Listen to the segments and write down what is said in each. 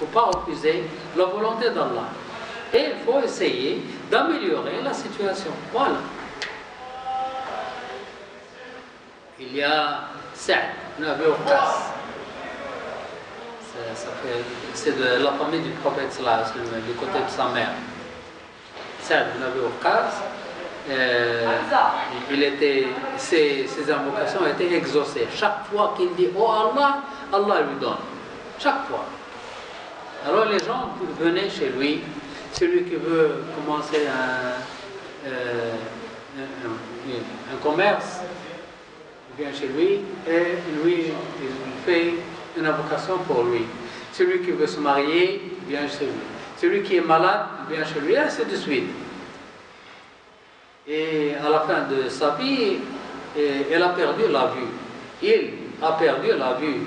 faut pas refuser la volonté d'Allah. Et il faut essayer d'améliorer la situation. Voilà. Il y a Saad ibn Abi Waqqas. C'est de la famille du prophète sallallahu alayhi wa sallam, du côté de sa mère. Saad ibn Abi Waqqas, ses invocations étaient exaucées. Chaque fois qu'il dit oh Allah, Allah lui donne. Chaque fois. Alors les gens venaient chez lui. Celui qui veut commencer un commerce, il vient chez lui et lui, il fait une invocation pour lui. Celui qui veut se marier, il vient chez lui. Celui qui est malade, il vient chez lui, et ainsi de suite. Et à la fin de sa vie, elle a perdu la vue. Il a perdu la vue.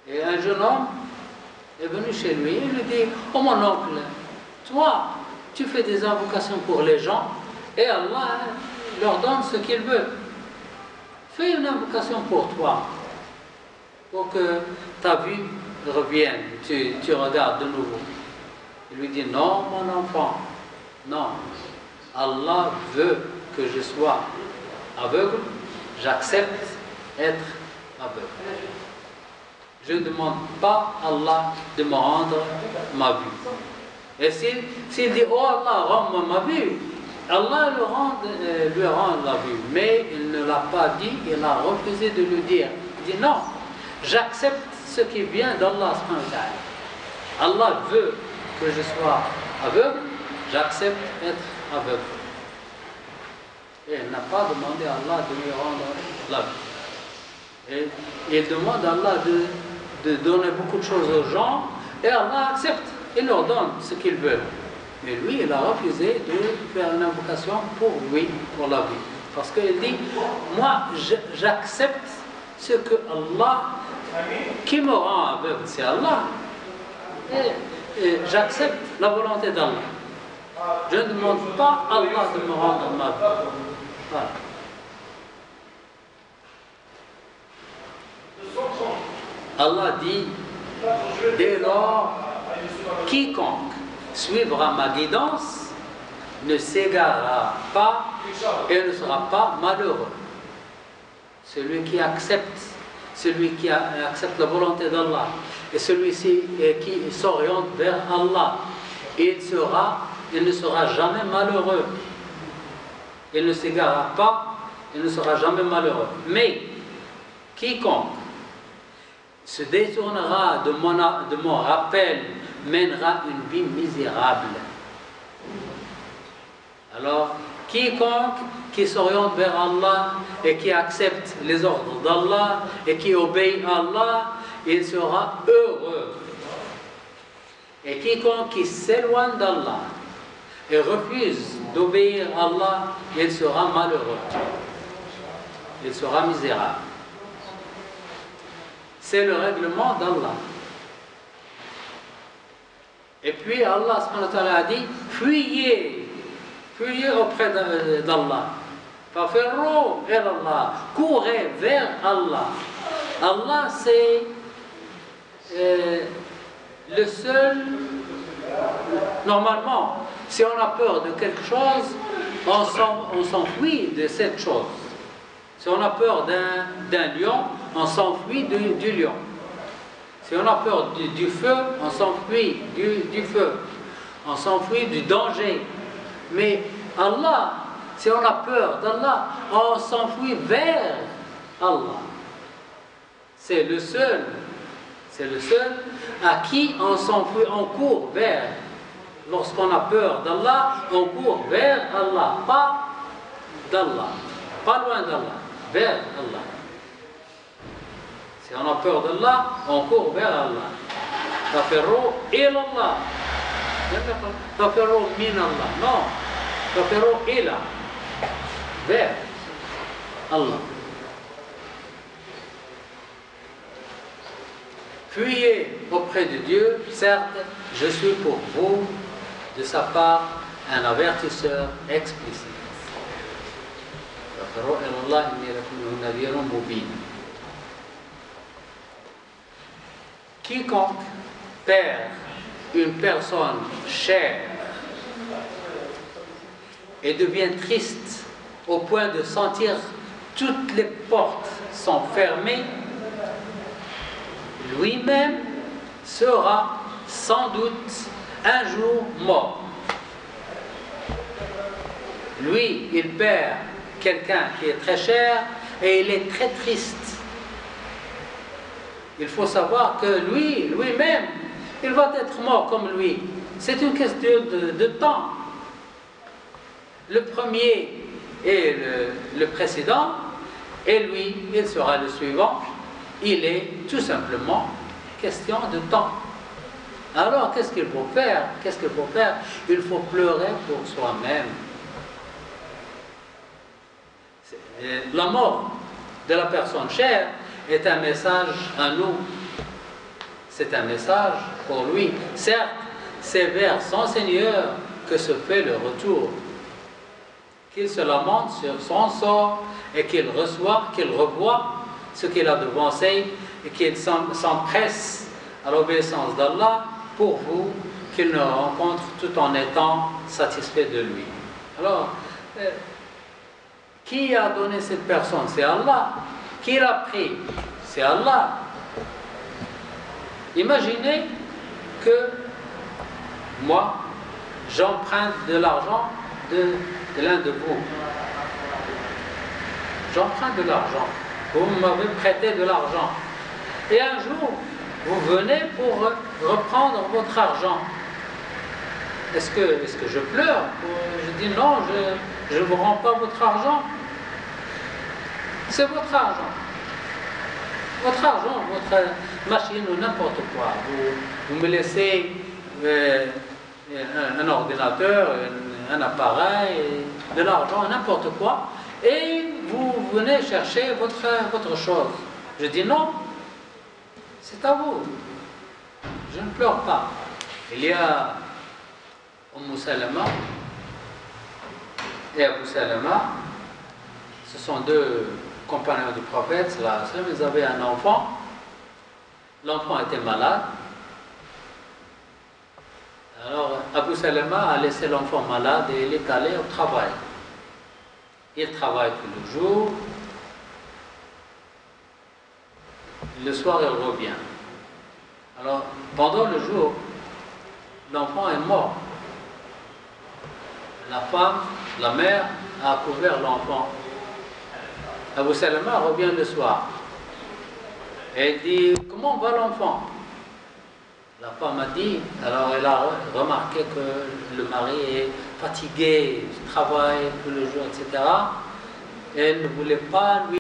Et un jeune homme est venu chez lui et lui dit oh mon oncle, toi, tu fais des invocations pour les gens et Allah leur donne ce qu'il veut. Fais une invocation pour toi, pour que ta vue revienne, tu regardes de nouveau. Il lui dit non mon enfant, non, Allah veut que je sois aveugle, j'accepte être aveugle. Je ne demande pas à Allah de me rendre ma vue. Et s'il dit oh Allah, rends-moi ma vue, Allah lui rend la vue. Mais il ne l'a pas dit, il a refusé de lui dire. Il dit non, j'accepte ce qui vient d'Allah. Allah veut que je sois aveugle, j'accepte être aveugle. Et il n'a pas demandé à Allah de lui rendre la vue. Et il demande à Allah de donner beaucoup de choses aux gens, et Allah accepte, il leur donne ce qu'ils veulent. Mais lui, il a refusé de faire une invocation pour lui, pour la vie. Parce qu'il dit, moi, j'accepte ce que Allah, qui me rend aveugle, c'est Allah. Et j'accepte la volonté d'Allah. Je ne demande pas à Allah de me rendre ma vie. Voilà. Allah dit, dès lors, quiconque suivra ma guidance ne s'égarera pas et ne sera pas malheureux. Celui qui accepte la volonté d'Allah et celui-ci qui s'oriente vers Allah, il ne sera jamais malheureux. Il ne s'égarera pas, il ne sera jamais malheureux. Mais quiconque se détournera de mon rappel mènera une vie misérable. Alors, quiconque qui s'oriente vers Allah et qui accepte les ordres d'Allah et qui obéit à Allah, il sera heureux. Et quiconque qui s'éloigne d'Allah et refuse d'obéir à Allah, il sera malheureux. Il sera misérable. C'est le règlement d'Allah. Et puis Allah subhanahu wa ta'ala a dit, fuyez auprès d'Allah. Faferru ila Allah, courez vers Allah. Allah c'est le seul, normalement, si on a peur de quelque chose, on s'enfuit de cette chose. Si on a peur d'un lion, on s'enfuit du lion. Si on a peur du feu, on s'enfuit du feu. On s'enfuit du danger. Mais Allah, si on a peur d'Allah, on s'enfuit vers Allah. C'est le seul à qui on s'enfuit, on court vers. Lorsqu'on a peur d'Allah, on court vers Allah, pas d'Allah, pas loin d'Allah, vers Allah. Si on a peur d'Allah, on court vers Allah. Taferru ila Allah. Taferru min Allah. Non. Taferru ila. Vers Allah. Fuyez auprès de Dieu, certes, je suis pour vous, de sa part, un avertisseur explicite. Taferru ila Allah, inni lakum nadhirun mubin. quiconque perd une personne chère et devient triste au point de sentir toutes les portes sont fermées, lui-même sera sans doute un jour mort. Lui, il perd quelqu'un qui est très cher et il est très triste. Il faut savoir que lui-même, il va être mort comme lui. C'est une question de temps. Le premier est le précédent, et lui, il sera le suivant. Il est tout simplement question de temps. Alors, qu'est-ce qu'il faut faire? Qu'est-ce qu'il faut faire? Il faut pleurer pour soi-même. La mort de la personne chère est un message à nous. C'est un message pour lui. Certes, c'est vers son Seigneur que se fait le retour. Qu'il se lamente sur son sort et qu'il revoit ce qu'il a devancé et qu'il s'empresse à l'obéissance d'Allah pour vous, qu'il le rencontre tout en étant satisfait de lui. Alors, qui a donné cette personne? C'est Allah. Qui l'a pris? C'est Allah. Imaginez que moi, j'emprunte de l'argent de l'un de vous. J'emprunte de l'argent. Vous m'avez prêté de l'argent. Et un jour, vous venez pour reprendre votre argent. Est-ce que je pleure? Je dis non, je ne vous rends pas votre argent. C'est votre argent. Votre argent, votre machine ou n'importe quoi. Vous me laissez un ordinateur, un appareil, de l'argent, n'importe quoi, et vous venez chercher votre chose. Je dis non, c'est à vous. Je ne pleure pas. Il y a Salama et Abu Salama, ce sont deux compagnons du prophète, ils avaient un enfant. L'enfant était malade. Alors Abu Salama a laissé l'enfant malade et il est allé au travail. Il travaille tout le jour. Le soir, il revient. Alors, pendant le jour, l'enfant est mort. La femme, la mère, a couvert l'enfant. Abu Salama revient le soir. Et elle dit, comment va l'enfant? La femme a dit, alors elle a remarqué que le mari est fatigué, il travaille tout le jour, etc. Et elle ne voulait pas lui